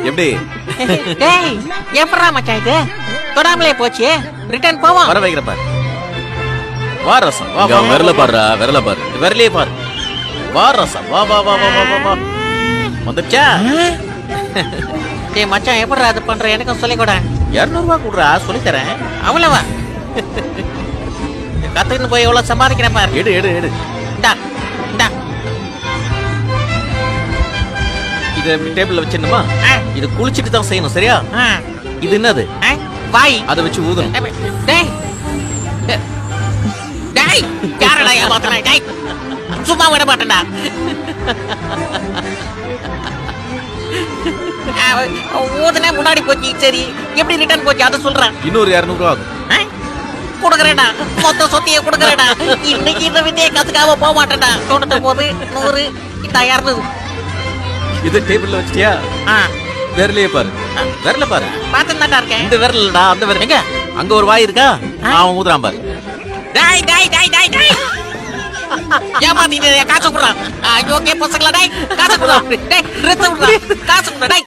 எப்படி டேய் எப்படா மச்சான் இது தொடாமலே போச்சு ரிட்டர்ன் போவோம் வர வைக்கிற பாரு வா ரசம் வா வா விரல பாருடா விரல பாரு விரலே பாரு வா ரசம் வா வா வா வா வா வா வந்துச்சா டேய் மச்சான் எப்படா அது பண்ற எனக்கும் சொல்லி கூட 200 ரூபாய் கொடுறா சொல்லி தரேன் அவ்வளவா கத்துக்கிட்டு போய் எவ்வளவு சம்பாதிக்கிறேன் பாரு எடு எடு எடு இந்தா இந்தா இத டேபிள்ல வச்சிடணுமா இது குளிச்சிட்டு தான் செய்யணும் சரியா இது என்னது வாய் அதை வச்சு ஊதணும் டேய் டேய் யாரடா ஏமாத்துறா டேய் சும்மா விட மாட்டேன்டா ஊதுனே முன்னாடி போச்சு சரி எப்படி ரிட்டர்ன் போச்சு அதை சொல்றேன் இன்னொரு 200 ரூபாய் ஆகும் கொடுக்குறேன்டா மொத்த சொத்தியை கொடுக்குறேன்டா இன்னைக்கு இந்த வித்தையை கத்துக்காம போக மாட்டேன்டா 99 100 இந்த 200 இது டேபிள்ல வச்சிட்டியா விரலையே பாரு விரல பாரு பாத்துதான் இருக்கேன் இந்த விரலடா அந்த விரல் எங்க அங்க ஒரு வாய் இருக்கா அவன் ஊதுறான் பாரு டேய் டேய் டேய் டேய் டேய் ஏமாத்திட்டு காசு குடுறான் ஐயோ கே பசங்களா டேய் காசு குடுறான் டேய் காசு குடுறான் டேய்